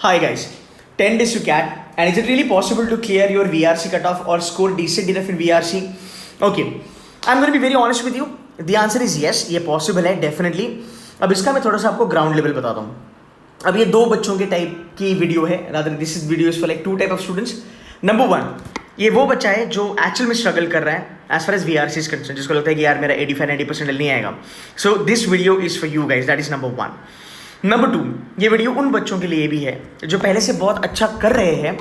Hi guys, 10 days to CAT, and is it really possible to clear your VRC cutoff or score decent enough in VRC? Okay, I'm going to be very honest with you. The answer is yes, ये possible है definitely. अब इसका मैं थोड़ा सा आपको ground level बताता हूँ. अब ये दो बच्चों के टाइप की वीडियो है, rather this is video is for like two type of students. Number one, ये वो बच्चा है जो एक्चुअल में स्ट्रगल कर रहा है as far as VRC is concern, जिसको लगता है कि यार मेरा 85-90% नहीं आएगा. So this video is for you guys, that is number one. Number two, ये वीडियो उन बच्चों के लिए भी है जो पहले से बहुत अच्छा कर रहे हैं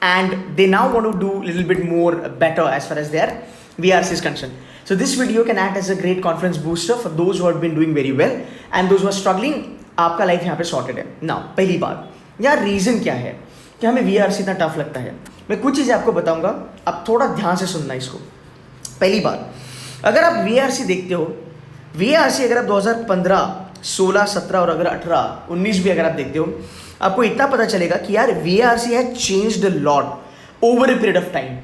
and they now want to do little bit more better as far as their VRC is concerned. So this video can act as a great confidence booster for those who have been doing very well and those who are struggling. आपका life यहाँ पे sorted है. Now पहली बात, यार reason क्या है कि हमें VRC इतना टफ लगता है. मैं कुछ चीज़ें आपको बताऊंगा, आप थोड़ा ध्यान से सुनना इसको. पहली बात, अगर आप VRC देखते हो, VRC अगर आप 2015, 16, 17 और अगर 18, 19 भी अगर आप देखते हो, आपको इतना पता चलेगा कि यार VRC has changed a lot over a period of time.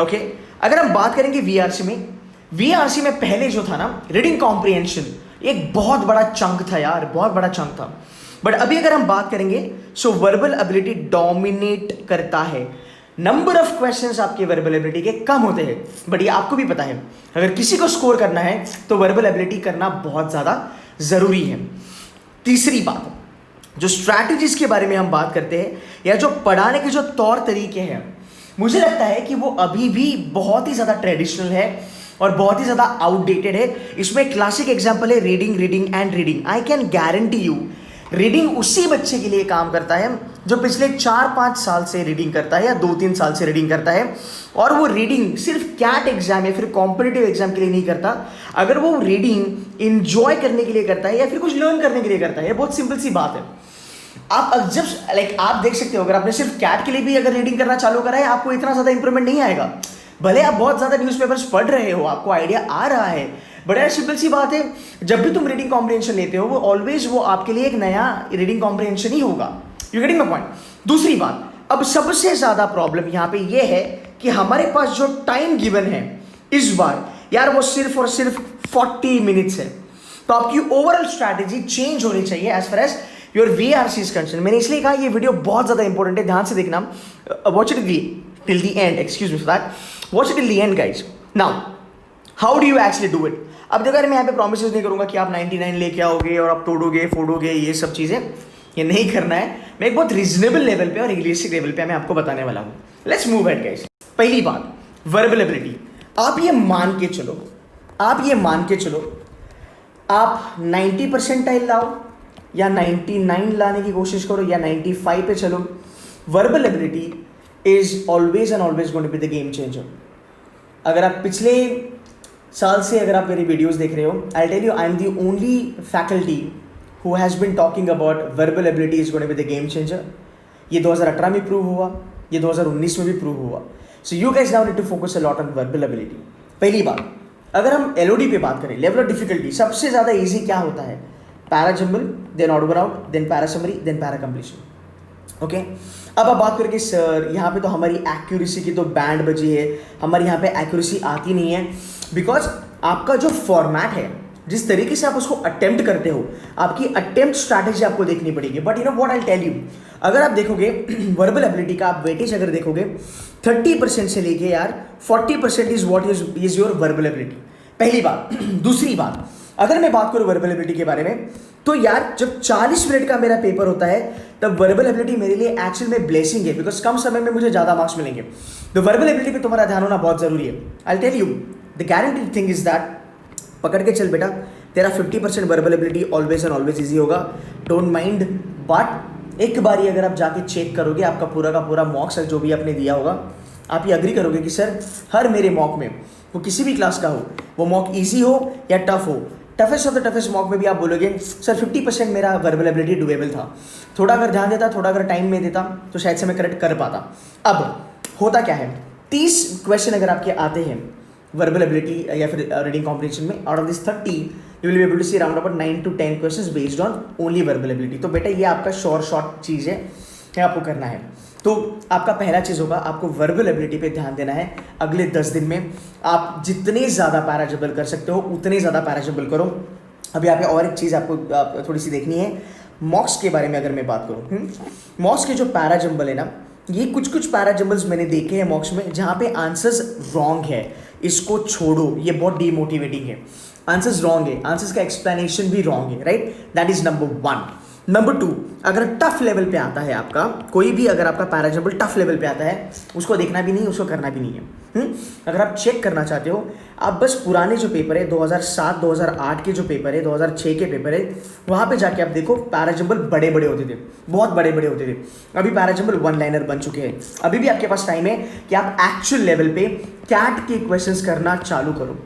Okay, अगर हम बात करेंगे VRC में पहले जो था ना, रीडिंग कॉम्प्रिहेंशन एक बहुत बड़ा चंक था यार, बहुत बड़ा चंक था. बट अभी अगर हम बात करेंगे सो वर्बल एबिलिटी डोमिनेट करता है. नंबर ऑफ क्वेश्चंस आपके वर्बल एबिलिटी के कम होते हैं, बट ये आपको भी पता है अगर किसी को स्कोर करना है तो वर्बल एबिलिटी करना बहुत ज़्यादा ज़रूरी है. तीसरी बात, जो स्ट्रैटेजीज के बारे में हम बात करते हैं या जो पढ़ाने के जो तौर तरीके हैं, मुझे लगता है कि वो अभी भी बहुत ही ज़्यादा ट्रेडिशनल है और बहुत ही ज़्यादा आउटडेटेड है. इसमें क्लासिक एग्जाम्पल है reading. I can guarantee you reading उसी बच्चे के लिए काम करता है जो पिछले 4-5 साल से रीडिंग करता है या 2-3 साल से रीडिंग करता है, और वो रीडिंग सिर्फ कैट एग्जाम या फिर कॉम्पिटिटिव एग्जाम के लिए नहीं करता. अगर वो रीडिंग इंजॉय करने के लिए करता है या फिर कुछ लर्न करने के लिए करता है, बहुत सिंपल सी बात है. आप जब आप देख सकते हो, अगर आपने सिर्फ कैट के लिए भी अगर रीडिंग करना चालू करा है, आपको इतना ज़्यादा इंप्रूवमेंट नहीं आएगा. भले आप बहुत ज़्यादा न्यूज़पेपर्स पढ़ रहे हो, आपको आइडिया आ रहा है, बट यार सिंपल सी बात है, जब भी तुम रीडिंग कॉम्प्रिहेंशन लेते हो, वो ऑलवेज वो आपके लिए एक नया रीडिंग कॉम्प्रिहेंशन ही होगा. You getting my point? दूसरी बात, अब सबसे ज़्यादा प्रॉब्लम यहाँ पे ये है कि हमारे पास जो टाइम गिवन है इस बार, यार वो सिर्फ और सिर्फ 40 मिनट्स है. तो आपकी ओवरऑल स्ट्रैटेजी चेंज होनी चाहिए as far as your VRC is concern. मैंने इसलिए कहा ये वीडियो बहुत ज़्यादा इंपॉर्टेंट है, ध्यान से देखना. Watch it till the end, excuse me for that. Watch it till the end guys. Now how do you actually do it? अब देखो यार, मैं यहाँ पे प्रोमिस नहीं करूँगा कि आप 99 लेके आओगे और आप तोड़ोगे फोड़ोगे, ये सब चीज़ें ये नहीं करना है. मैं एक बहुत रीजनेबल लेवल पे और रियलिस्टिक लेवल पे मैं आपको बताने वाला हूँ. Let's move at guys. पहली बात, वर्बल एबिलिटी. आप ये मान के चलो आप 90 परसेंटाइल लाओ या 99 लाने की कोशिश करो या 95 पे चलो, verbal ability is always and always going to be the game changer. अगर आप पिछले साल से अगर आप मेरी वीडियोस देख रहे हो, I tell you, I am the only faculty who has been talking about verbal ability is going to be the game changer. ये 2018 में प्रूव हुआ, ये 2019 में भी प्रूव हुआ. So you guys now need to focus a lot on verbal ability. पहली बात, अगर हम LOD पे बात करें, लेवल ऑफ डिफिकल्टी, सबसे ज़्यादा ईजी क्या होता है? Para jumble, then odd one out, then para summary, then para completion. Okay, अब आप बात करेंगे सर यहाँ पे तो हमारी एक्यूरेसी की तो बैंड बजी है, हमारी यहाँ पे एक्यूरेसी आती नहीं है. बिकॉज आपका जो फॉर्मेट है, जिस तरीके से आप उसको अटेम्प्ट करते हो, आपकी अटेम्प्ट स्ट्रैटेजी आपको देखनी पड़ेगी. But you know what I tell you, अगर आप देखोगे वर्बल एबिलिटी का आप वेटेज अगर देखोगे 30% से लेके यार 40% is what is your verbal ability. पहली बात. दूसरी बात, अगर मैं बात करूँ वर्बल एबिलिटी के बारे में, तो यार जब 40 मिनट का मेरा पेपर होता है तब वर्बल एबिलिटी मेरे लिए एक्चुअल में ब्लेसिंग है, बिकॉज कम समय में मुझे ज़्यादा मार्क्स मिलेंगे. तो वर्बल एबिलिटी पे तुम्हारा ध्यान होना बहुत ज़रूरी है. I tell you the guaranteed thing is that, पकड़ के चल बेटा, तेरा 50% verbal ability always and always easy होगा. डोंट माइंड, बट एक बारी अगर आप जाके चेक करोगे आपका पूरा का पूरा मॉक्स जो भी आपने दिया होगा, आप ये अग्री करोगे कि सर हर मेरे मॉक में, वो किसी भी क्लास का हो, वो मॉक ईजी हो या टफ हो, toughest of the toughest mock में भी आप बोलोगे सर 50% मेरा वर्बल एबिलिटी डुएबल था. थोड़ा अगर ध्यान देता, थोड़ा अगर टाइम में देता तो शायद से मैं करेक्ट कर पाता. अब होता क्या है, 30 क्वेश्चन अगर आपके आते हैं वर्बल एबिलिटी या फिर रीडिंग कॉम्प्रिहेंशन में, out of this 30 you will be able to see around about 9 to 10 questions based on only verbal ability. तो बेटा ये आपका शॉर्ट चीज़ है, ये आपको करना है. तो आपका पहला चीज़ होगा, आपको वर्बल एबिलिटी पे ध्यान देना है. अगले 10 दिन में आप जितने ज़्यादा पैराजबल कर सकते हो उतने ज़्यादा पैराजबल करो. अब यहाँ पे और एक चीज़ आपको थोड़ी सी देखनी है, मॉक्स के बारे में अगर मैं बात करूँ, मॉक्स के जो पैराजंबल है ना, ये कुछ कुछ पैराजंबल्स मैंने देखे हैं मॉक्स में जहाँ पे आंसर्स रॉन्ग है, इसको छोड़ो, ये बहुत डीमोटिवेटिंग है। आंसर्स रॉन्ग है, आंसर्स का एक्सप्लेनेशन भी रॉन्ग है, right, that is number 1। Number 2, अगर टफ लेवल पे आता है आपका कोई भी, अगर आपका पैराजंबल टफ लेवल पे आता है, उसको देखना भी नहीं, उसको करना भी नहीं है। अगर आप चेक करना चाहते हो, आप बस पुराने जो पेपर है 2007 2008 के जो पेपर है, 2006 के पेपर है, वहाँ पे जाके आप देखो पैराजंबल बड़े बड़े होते थे, बहुत बड़े बड़े होते थे। अभी पैराजंबल वन लाइनर बन चुके हैं। अभी भी आपके पास टाइम है कि आप एक्चुअल लेवल पे कैट के क्वेश्चंस करना चालू करो।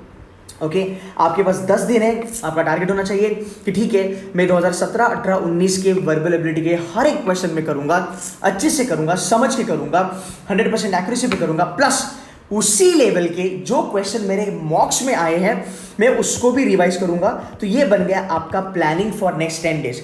ओके, आपके पास 10 दिन है, आपका टारगेट होना चाहिए कि ठीक है मैं 2017, 18, 19 के वर्बल एबिलिटी के हर एक क्वेश्चन में करूंगा, अच्छे से करूंगा, समझ के करूंगा, 100% एक्यूरेसी पे करूंगा, प्लस उसी लेवल के जो क्वेश्चन मेरे मॉक्स में आए हैं मैं उसको भी रिवाइज करूंगा। तो ये बन गया आपका प्लानिंग फॉर नेक्स्ट 10 डेज।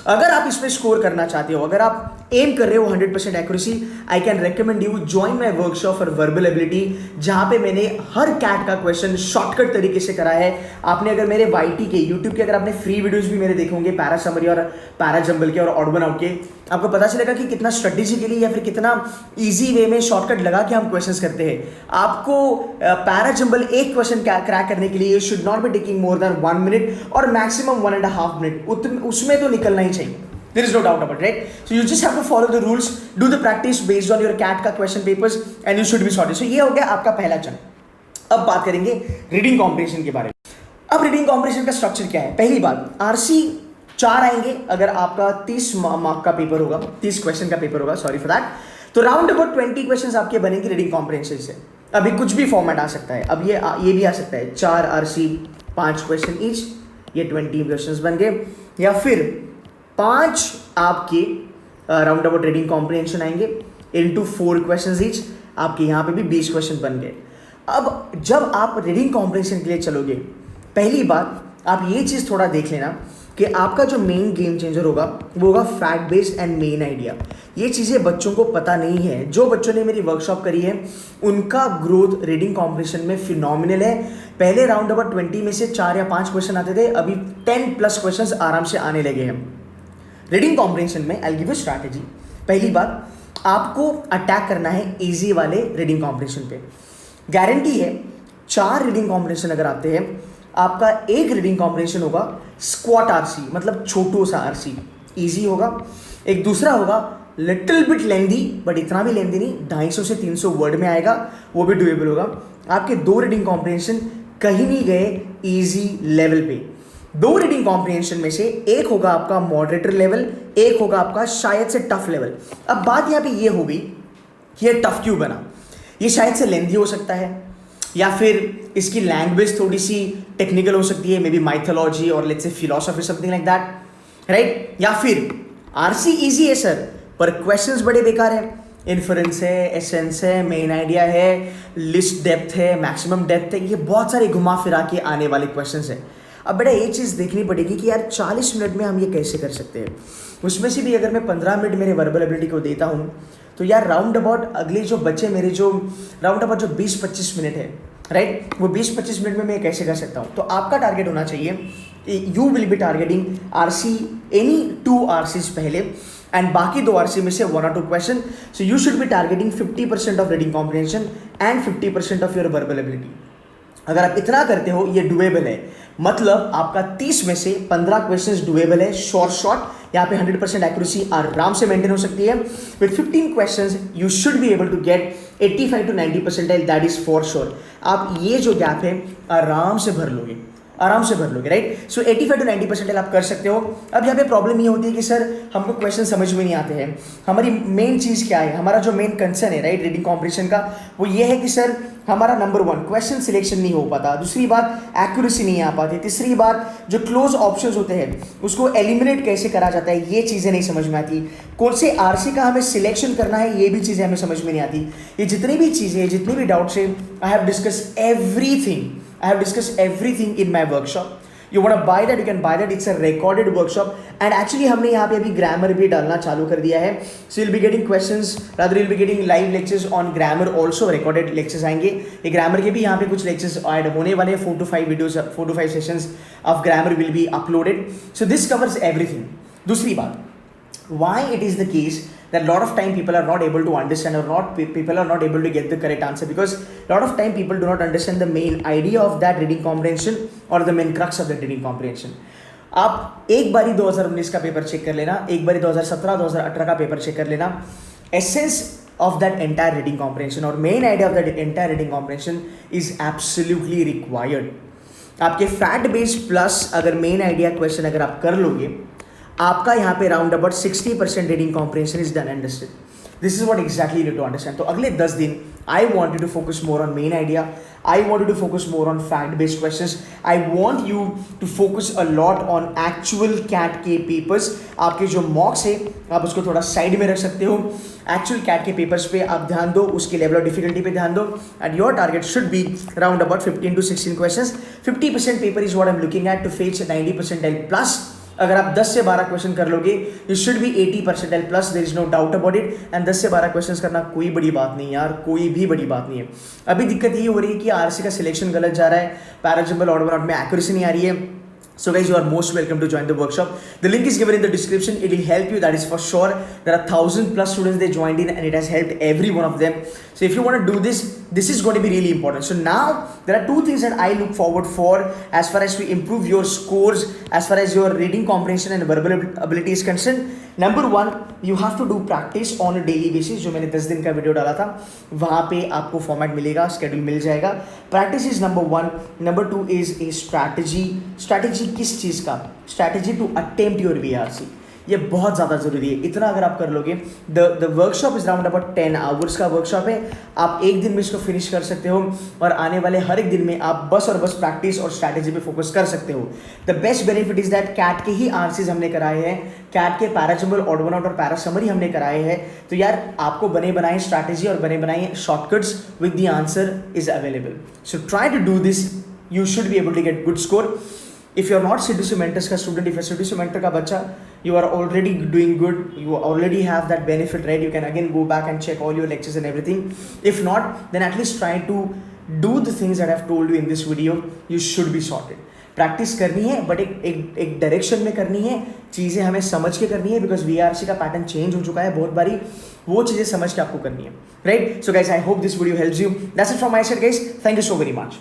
अगर आप इसमें स्कोर करना चाहते हो, अगर आप एम कर रहे हो 100% accuracy, I can recommend you join my workshop for verbal ability, जहां पे मैंने हर कैट का क्वेश्चन शॉर्टकट तरीके से करा है। आपने अगर मेरे वाईटी के यूट्यूब के अगर आपने फ्री वीडियोस भी मेरे देखे होंगे, पैरा समरी और पैरा जंबल के और ऑड वन आउट के, आपको पता चलेगा कि कितना स्ट्रेटेजिकली या फिर कितना ईजी वे में शॉर्टकट लगा के हम क्वेश्चंस करते हैं। आपको पैरा जंबल एक क्वेश्चन क्रैक करने के लिए should not be taking more than 1 minute और मैक्सिमम 1.5 मिनट, उसमें तो निकलना ही चाहिए। There is no doubt about it, right? So you just have to follow the rules, do the practice based on your CAT का question papers, and you should be sorted. So ये हो गया आपका पहला चंक। अब बात करेंगे reading comprehension के बारे में। अब रीडिंग कॉम्प्रिहेंशन का स्ट्रक्चर क्या है? पहली बात, आरसी 4 आएंगे अगर आपका 30 मार्क का पेपर होगा, 30 क्वेश्चन का पेपर होगा, सॉरी फॉर दैट। तो राउंड अबाउट 20 क्वेश्चन आपके बनेंगे रीडिंग कॉम्प्रिहेंशन से। अभी कुछ भी फॉर्मेट आ सकता है, अब ये भी आ सकता है 4 आरसी 5 क्वेश्चन ईच, ये 20 क्वेश्चन बन गए, या फिर 5 आपके राउंड अबाउट रीडिंग कॉम्प्रिहेंशन आएंगे इनटू 4 क्वेश्चंस ईच, आपके यहाँ पे भी 20 क्वेश्चन बन गए। अब जब आप रीडिंग कॉम्प्रिहेंशन के लिए चलोगे, पहली बात आप ये चीज़ थोड़ा देख लेना कि आपका जो मेन गेम चेंजर होगा वो होगा fact based and main idea. ये चीज़ें बच्चों को पता नहीं है। जो बच्चों ने मेरी वर्कशॉप करी है उनका ग्रोथ रीडिंग कॉम्प्रिहेंशन में फिनोमिनल है। पहले राउंड अबाउट 20 में से 4 या 5 क्वेश्चन आते थे, अभी 10+ क्वेश्चन आराम से आने लगे हैं। रीडिंग कॉम्प्रिहेंशन में आई गिव यू स्ट्रैटेजी। पहली बात, आपको अटैक करना है इजी वाले रीडिंग कॉम्प्रिहेंशन पे। गारंटी है 4 रीडिंग कॉम्प्रिहेंशन अगर आते हैं, आपका एक रीडिंग कॉम्प्रिहेंशन होगा स्क्वाट आरसी, मतलब छोटू सा आरसी, इजी होगा। एक दूसरा होगा लिटिल बिट लेंदी, बट इतना भी लेंदी नहीं, 250 से 300 वर्ड में आएगा, वो भी डुएबल होगा। आपके 2 रीडिंग कॉम्प्रिहेंशन कहीं नहीं गए इजी लेवल पे। 2 रीडिंग कॉम्प्रिहेंशन में से एक होगा आपका मॉडरेटर लेवल, एक होगा आपका शायद से टफ लेवल। अब बात यहाँ पे ये होगी कि ये टफ क्यों बना? ये शायद से लेंदी हो सकता है, या फिर इसकी लैंग्वेज थोड़ी सी टेक्निकल हो सकती है, मे बी माइथोलॉजी और let's say philosophy something like that, right? या फिर आरसी इजी है सर पर क्वेश्चंस बड़े बेकार है, इन्फ्रेंस है, एसेंस है, मेन आइडिया है, लिस्ट डेप्थ है, मैक्सिमम डेप्थ है, ये बहुत सारे घुमा फिरा के आने वाले क्वेश्चंस है। अब बेटा ये चीज़ देखनी पड़ेगी कि यार 40 मिनट में हम ये कैसे कर सकते हैं। उसमें से भी अगर मैं 15 मिनट मेरे वर्बल एबिलिटी को देता हूँ तो यार राउंड अबाउट अगले जो बच्चे मेरे जो राउंड अबाउट जो 20-25 मिनट है, राइट, वो 20-25 मिनट में मैं कैसे कर सकता हूँ। तो आपका टारगेट होना चाहिए, you will B targeting RC any 2 RCs पहले एंड बाकी 2 आरसी में से 1 or 2 question. So you should B targeting 50% of reading comprehension and 50% of your verbal ability. अगर आप इतना करते हो ये डुएबल है, मतलब आपका 30 में से 15 क्वेश्चंस डुएबल है, शॉर्ट। यहाँ पे 100% एक्यूरेसी आराम से मेंटेन हो सकती है। With 15 questions you should be able to get 85 to 90%, that is for sure. आप ये जो गैप है आराम से भर लोगे, आराम से भर लोगे, राइट? सो 85 to 90% आप कर सकते हो। अब यहाँ पे प्रॉब्लम ये होती है कि सर हमको क्वेश्चन समझ में नहीं आते हैं। हमारी मेन चीज़ क्या है, हमारा जो मेन कंसर्न है, राइट, रीडिंग कॉम्प्रिहेंशन का, वो ये है कि सर हमारा नंबर 1 क्वेश्चन सिलेक्शन नहीं हो पाता, दूसरी बात एक्यूरेसी नहीं आ पाती, तीसरी बात जो क्लोज ऑप्शंस होते हैं उसको एलिमिनेट कैसे करा जाता है, ये चीज़ें नहीं समझ में आती। कौन से आरसी का हमें सिलेक्शन करना है, ये भी चीज़ें हमें समझ में नहीं आती। ये जितनी भी चीज़ें, जितने भी डाउट्स हैं, I have discuss everything, I have discussed everything in my workshop. You want to buy that, you can buy that. It's a recorded workshop. And actually हमने यहाँ पे अभी grammar भी डालना चालू कर दिया है. So you'll be getting questions, rather you'll be getting live lectures on grammar also. Recorded lectures आएंगे. ये grammar के भी यहाँ पे कुछ lectures ऐड होने वाले हैं. 4 to 5 videos, 4 to 5 sessions of grammar will be uploaded. So this covers everything. दूसरी बात, why it is the case that a lot of time people are not able to understand or people are not able to get the correct answer, because a lot of time people do not understand the main idea of that reading comprehension or the main crux of that reading comprehension. आप एक बारी 2019 का paper check कर लेना, एक बारी 2017-2018 का paper check कर लेना, essence of that entire reading comprehension or main idea of that entire reading comprehension is absolutely required. आपके फैक्ट बेस्ड प्लस अगर मेन आइडिया क्वेश्चन अगर आप कर लोगे, आपका यहाँ पे round about 60% reading comprehension is done and dusted. This is what exactly you need to understand. तो अगले 10 दिन I want you to focus more on main idea, I want you to focus more on fact-based questions. I want you to focus a lot on actual CAT के papers. आपके जो मॉक्स है आप उसको थोड़ा साइड में रख सकते हो. एक्चुअल CAT के पेपर्स पे आप ध्यान दो, उसके लेवल ऑफ डिफिकल्टी पे ध्यान दो, and your target should be around about 15 to 16 questions. 50% paper is what I am looking at to fetch 90% plus. अगर आप 10 से 12 क्वेश्चन कर लोगे, you should be 80% plus, there is no doubt about it. And 10 से 12 question करना कोई बड़ी बात नहीं यार, कोई भी बड़ी बात नहीं है. अभी दिक्कत ये हो रही है कि आरसी का सिलेक्शन गलत जा रहा है, पैराजंबल ऑर्डर बनाउट में एक्यूरेसी नहीं आ रही है. So guys, you are most welcome to join the workshop. The link is given in the description. It will help you, that is for sure. There are 1,000 plus students they joined in, and it has helped every one of them. So if you want to do this, this is going to be really important. So now there are two things that I look forward for as far as to improve your scores, as far as your reading comprehension and verbal ability is concerned. Number one, you have to do practice on a daily basis. जो मैंने 10 दिन का video डाला था, वहाँ पे आपको format मिलेगा, स्केड्यूल मिल जाएगा. Practice is number one. Number two is a strategy. Strategy किस चीज़ का? Strategy to attempt your VRC. ये बहुत ज़्यादा ज़रूरी है. इतना अगर आप कर लोगे, the workshop is round about 10 hours का वर्कशॉप है. आप एक दिन में इसको फिनिश कर सकते हो, और आने वाले हर एक दिन में आप बस और बस प्रैक्टिस और स्ट्रैटेजी पे फोकस कर सकते हो. The best benefit is that CAT के ही आरसीज हमने कराए हैं, कैट के पैराजंबल, ऑड वन आउट और पैरा समरी हमने कराए हैं. तो यार आपको बने बनाए स्ट्रैटेजी और बने बनाए shortcuts with the answer is available. So try to do this. You should be able to get good score. If you are not CTC Mentors का student, if you are CTC Mentor का बच्चा, you are already doing good, you already have that benefit, right? You can again go back and check all your lectures and everything. If not, then at least try to do the things that I have told you in this video. You should be sorted. Practice करनी है, but एक direction में करनी है, चीज़ें हमें समझ के करनी है, बिकॉज VRC का पैटर्न चेंज हो चुका है बहुत बारी. वो चीज़ें समझ के आपको करनी है, right? So guys, I hope this video helps you. That's it from my side guys. Thank you so very much.